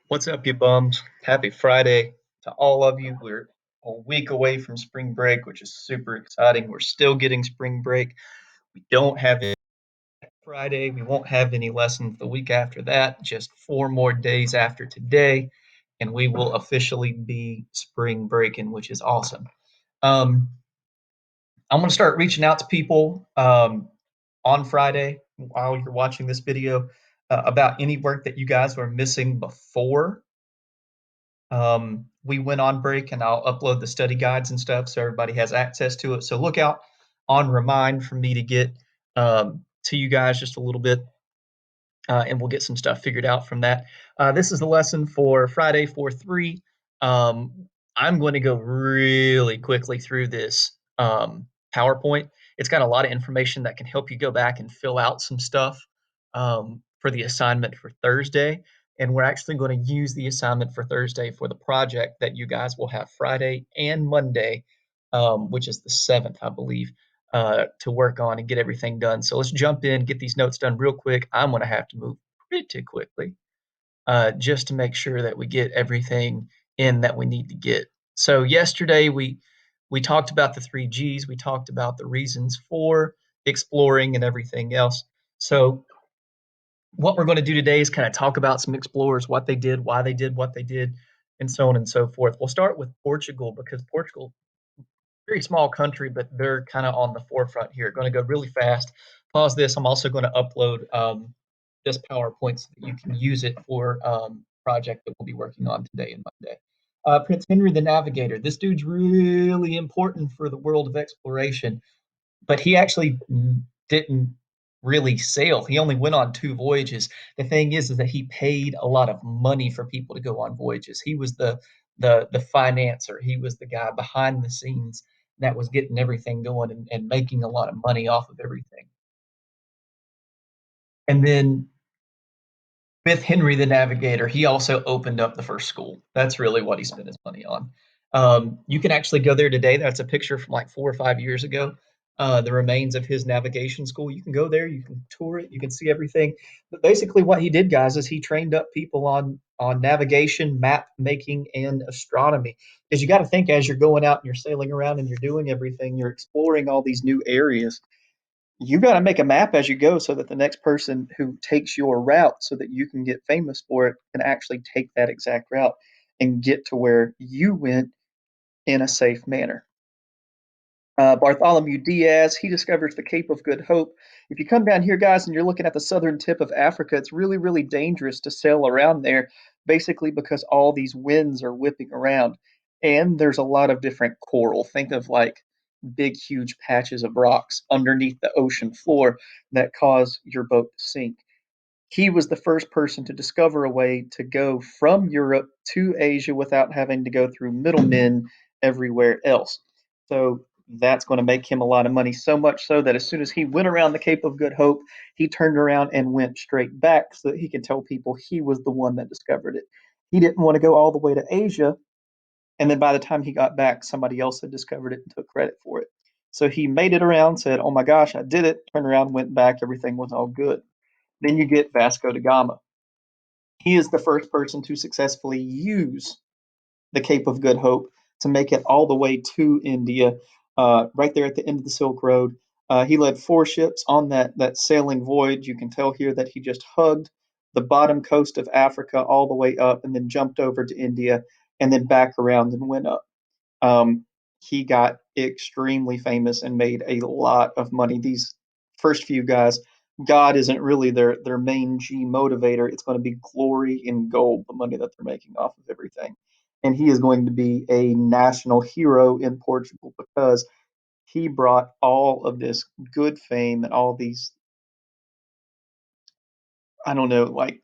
What's up, you bums? Happy Friday to all of you. We're a week away from spring break, which is super exciting. We're still getting spring break. We don't have it Friday. We won't have any lessons the week after that, just 4 more days after today, and we will officially be spring breaking, which is awesome. Um, I'm going to start reaching out to people on Friday while you're watching this video about any work that you guys were missing before we went on break, and I'll upload the study guides and stuff so everybody has access to it. So look out on Remind for me to get to you guys just a little bit, and we'll get some stuff figured out from that. This is the lesson for Friday 4-3. I'm going to go really quickly through this PowerPoint. It's got a lot of information that can help you go back and fill out some stuff for the assignment for Thursday. And we're actually going to use the assignment for Thursday for the project that you guys will have Friday and Monday, which is the 7th, I believe, to work on and get everything done. So let's jump in, get these notes done real quick. I'm going to have to move pretty quickly just to make sure that we get everything in that we need to get. So yesterday we talked about the 3 Gs. We talked about the reasons for exploring and everything else. So what we're going to do today is kind of talk about some explorers, what they did, why they did what they did, and so on and so forth. We'll start with Portugal because Portugal, very small country, but they're kind of on the forefront here. Going to go really fast. Pause this. I'm also going to upload this PowerPoint so that you can use it for project that we'll be working on today and Monday. Prince Henry the Navigator. This dude's really important for the world of exploration, but he actually didn't really sail. He only went on 2 voyages. The thing is that he paid a lot of money for people to go on voyages. He was the financer. He was the guy behind the scenes that was getting everything going and making a lot of money off of everything. And then with Henry the Navigator, he also opened up the first school. That's really what he spent his money on. You can actually go there today. That's a picture from like 4 or 5 years ago. The remains of his navigation school. You can go there. You can tour it. You can see everything. But basically, what he did, guys, is he trained up people on navigation, map making, and astronomy. Because you got to think as you're going out and you're sailing around and you're doing everything, you're exploring all these new areas. You got to make a map as you go so that the next person who takes your route so that you can get famous for it can actually take that exact route and get to where you went in a safe manner. Bartholomew Diaz, he discovers the Cape of Good Hope. If you come down here, guys, and you're looking at the southern tip of Africa, it's really, really dangerous to sail around there, basically because all these winds are whipping around. And there's a lot of different coral. Think of like big, huge patches of rocks underneath the ocean floor that cause your boat to sink. He was the first person to discover a way to go from Europe to Asia without having to go through middlemen everywhere else. So that's going to make him a lot of money, so much so that as soon as he went around the Cape of Good Hope, he turned around and went straight back so that he could tell people he was the one that discovered it. He didn't want to go all the way to Asia, and then by the time he got back, somebody else had discovered it and took credit for it. So he made it around, said, "Oh my gosh, I did it," turned around, went back, everything was all good. Then you get Vasco da Gama. He is the first person to successfully use the Cape of Good Hope to make it all the way to India, right there at the end of the Silk Road. He led 4 ships on that sailing voyage. You can tell here that he just hugged the bottom coast of Africa all the way up and then jumped over to India and then back around and went up. He got extremely famous and made a lot of money. These first few guys, God isn't really their main G motivator. It's going to be glory and gold, the money that they're making off of everything. And he is going to be a national hero in Portugal because he brought all of this good fame and all these, I don't know, like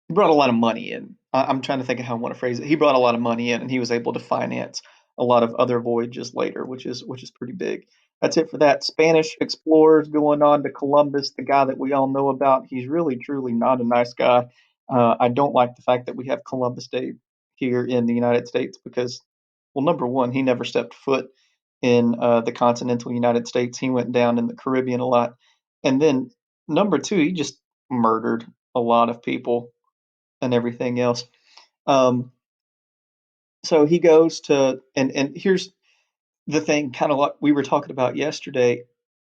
he brought a lot of money in. I'm trying to think of how I want to phrase it. He brought a lot of money in, and he was able to finance a lot of other voyages later, which is pretty big. That's it for that. Spanish explorers going on to Columbus, the guy that we all know about. He's really truly not a nice guy. I don't like the fact that we have Columbus Day here in the United States because, well, number one, he never stepped foot in the continental United States. He went down in the Caribbean a lot, and then number two, he just murdered a lot of people and everything else. Um, so he goes to and here's the thing, kind of like we were talking about yesterday.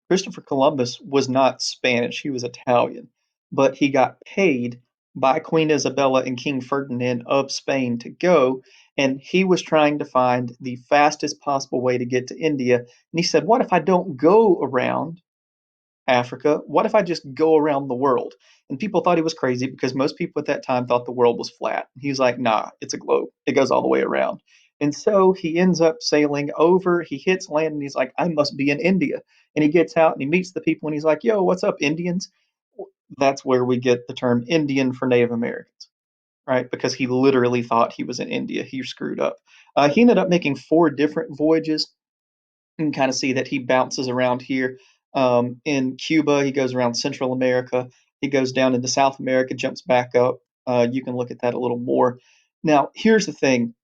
Christopher Columbus was not Spanish, he was Italian, but he got paid by Queen Isabella and King Ferdinand of Spain to go, and he was trying to find the fastest possible way to get to India. And he said, "What if I don't go around Africa? What if I just go around the world?" And people thought he was crazy because most people at that time thought the world was flat. He's like, "Nah, it's a globe. It goes all the way around." And so he ends up sailing over. He hits land and he's like, "I must be in India." And he gets out and he meets the people and he's like, "Yo, what's up, Indians?" That's where we get the term Indian for Native Americans, right? Because he literally thought he was in India. He screwed up. He ended up making four different voyages. You can kind of see that he bounces around here. In Cuba, he goes around Central America. He goes down into South America, jumps back up. You can look at that a little more. Now, here's the thing.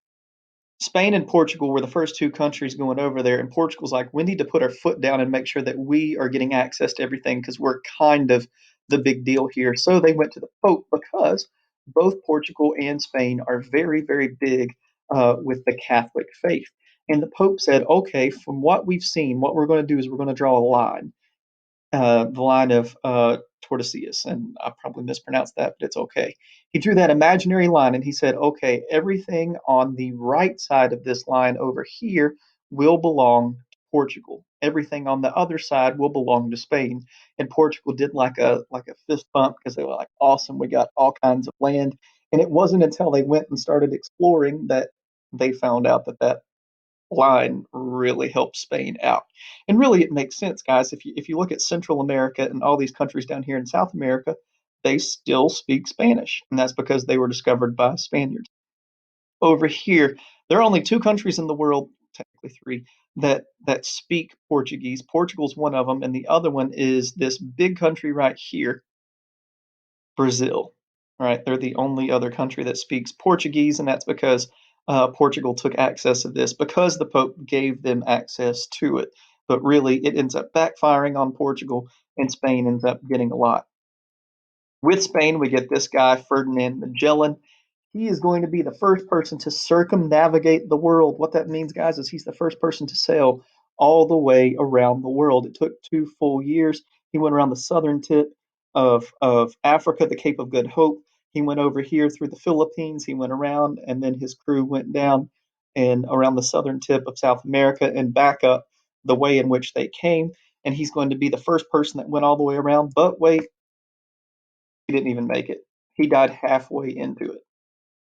Spain and Portugal were the first two countries going over there, and Portugal's like, we need to put our foot down and make sure that we are getting access to everything because we're kind of the big deal here. So they went to the Pope because both Portugal and Spain are very, very big with the Catholic faith. And the Pope said, okay, from what we've seen, what we're going to do is we're going to draw a line, the line of Tordesillas, and I probably mispronounced that, but it's okay. He drew that imaginary line and he said, okay, everything on the right side of this line over here will belong to Portugal. Everything on the other side will belong to Spain. And Portugal did like a fist bump because they were like, awesome, we got all kinds of land. And it wasn't until they went and started exploring that they found out that that line really helped Spain out. And really, it makes sense, guys. If you look at Central America and all these countries down here in South America, they still speak Spanish, and that's because they were discovered by Spaniards. Over here, there are only two countries in the world, technically three, that speak Portuguese. Portugal's one of them, and the other one is this big country right here, Brazil, right? They're the only other country that speaks Portuguese, and that's because Portugal took access to this because the Pope gave them access to it. But really, it ends up backfiring on Portugal, and Spain ends up getting a lot. With Spain, we get this guy, Ferdinand Magellan. He is going to be the first person to circumnavigate the world. What that means, guys, is he's the first person to sail all the way around the world. It took 2 full years. He went around the southern tip of Africa, the Cape of Good Hope. He went over here through the Philippines. He went around, and then his crew went down and around the southern tip of South America and back up the way in which they came. And he's going to be the first person that went all the way around. But wait, he didn't even make it. He died halfway into it,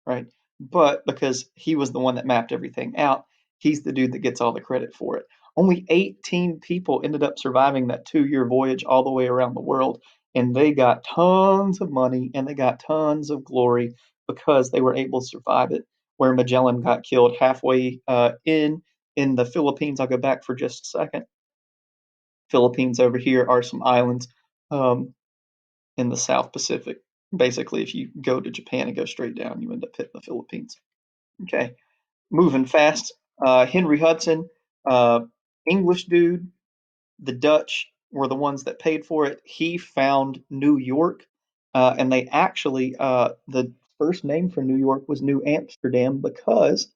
right? But because he was the one that mapped everything out, he's the dude that gets all the credit for it. Only 18 people ended up surviving that 2 year voyage all the way around the world, and they got tons of money and they got tons of glory because they were able to survive it. Where Magellan got killed halfway in the Philippines. I'll go back for just a second. Philippines over here are some islands. Um, in the South Pacific. Basically, if you go to Japan and go straight down, you end up hitting the Philippines. Okay, moving fast. Henry Hudson, uh, English dude. The Dutch were the ones that paid for it. He found New York, and they actually the first name for New York was New Amsterdam because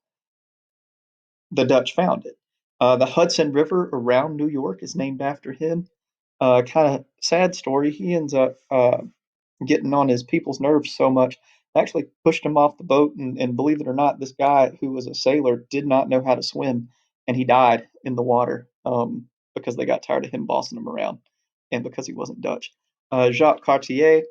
the Dutch found it. The Hudson River around New York is named after him. Kind of sad story. He ends up getting on his people's nerves so much, actually pushed him off the boat. And believe it or not, this guy who was a sailor did not know how to swim, and he died in the water because they got tired of him bossing him around, and because he wasn't Dutch. Jacques Cartier,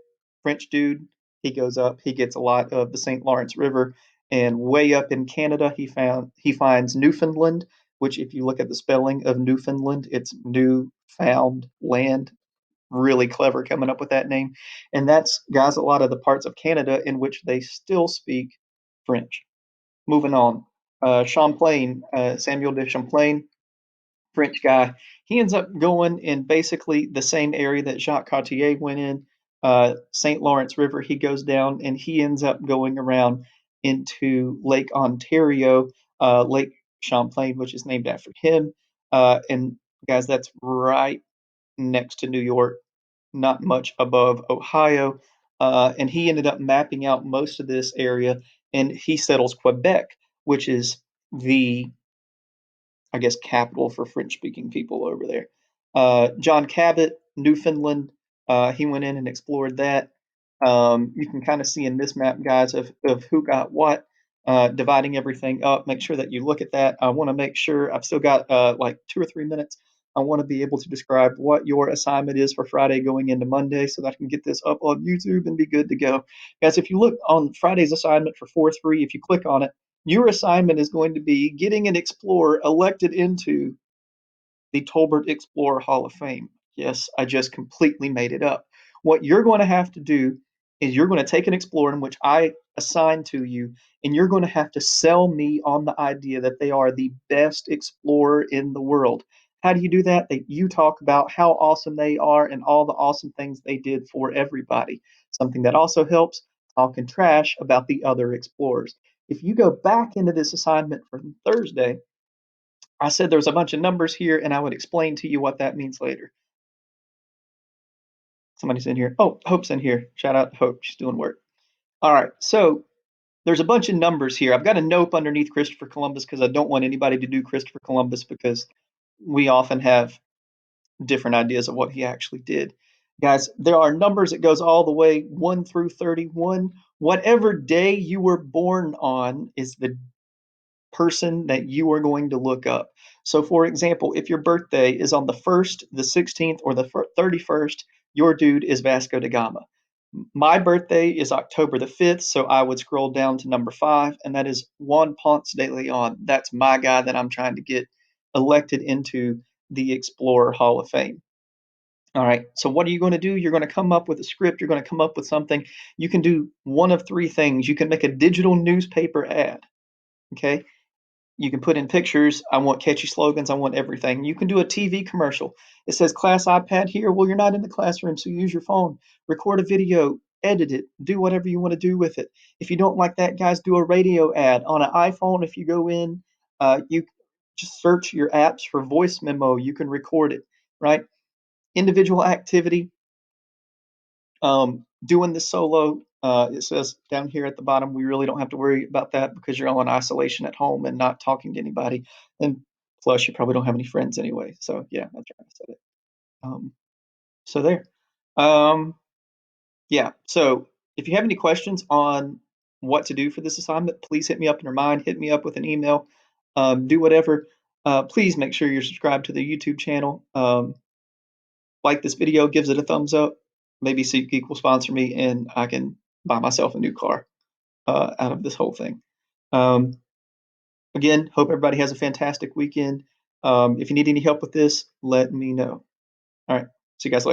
French dude, he goes up. He gets a lot of the St. Lawrence River, and way up in Canada, he finds Newfoundland. Which, if you look at the spelling of Newfoundland, it's new found land, really clever coming up with that name. And that's, guys, a lot of the parts of Canada in which they still speak French. Moving on. Champlain, Samuel de Champlain, French guy. He ends up going in basically the same area that Jacques Cartier went in, St. Lawrence River. He goes down and he ends up going around into Lake Ontario, Lake Champlain, which is named after him. And guys, that's right next to New York, not much above Ohio. And he ended up mapping out most of this area and he settles Quebec, which is the, I guess, capital for French speaking people over there. John Cabot, Newfoundland, he went in and explored that. You can kind of see in this map, guys, of who got what, dividing everything up. Make sure that you look at that. I want to make sure I've still got like 2 or 3 minutes. I want to be able to describe what your assignment is for Friday going into Monday so that I can get this up on YouTube and be good to go. Guys, if you look on Friday's assignment for 4-3, if you click on it, your assignment is going to be getting an explorer elected into the Tolbert Explorer Hall of Fame. Yes, I just completely made it up. What you're going to have to do is you're going to take an explorer in which I assign to you, and you're going to have to sell me on the idea that they are the best explorer in the world. How do you do that? You talk about how awesome they are and all the awesome things they did for everybody. Something that also helps, talking trash about the other explorers. If you go back into this assignment from Thursday, I said there's a bunch of numbers here, and I would explain to you what that means later. Somebody's in here. Oh, Hope's in here. Shout out to Hope. She's doing work. All right. So there's a bunch of numbers here. I've got a nope underneath Christopher Columbus because I don't want anybody to do Christopher Columbus because we often have different ideas of what he actually did. Guys, there are numbers that goes all the way 1 through 31. Whatever day you were born on is the person that you are going to look up. So, for example, if your birthday is on the 1st, the 16th, or the 31st, your dude is Vasco da Gama. My birthday is October the 5th, so I would scroll down to number 5, and that is Juan Ponce de Leon. That's my guy that I'm trying to get elected into the Explorer Hall of Fame. All right, so what are you going to do? You're going to come up with a script, you're going to come up with something. You can do one of three things. You can make a digital newspaper ad, okay? You can put in pictures. I want catchy slogans. I want everything. You can do a TV commercial. It says class iPad here. Well, you're not in the classroom, so use your phone. Record a video, edit it, do whatever you want to do with it. If you don't like that, guys, do a radio ad. On an iPhone, if you go in, you just search your apps for voice memo. You can record it, right? Individual activity, doing this solo, it says down here at the bottom, we really don't have to worry about that because you're all in isolation at home and not talking to anybody. And plus, you probably don't have any friends anyway. So yeah, that's right. I said it. So there. Um, yeah. So if you have any questions on what to do for this assignment, please hit me up in your mind. Hit me up with an email. Do whatever. Please make sure you're subscribed to the YouTube channel. Like this video, gives it a thumbs up. Maybe SeatGeek will sponsor me, and I can buy myself a new car out of this whole thing. Um, Again, hope everybody has a fantastic weekend. If you need any help with this, let me know. All right, see you guys later.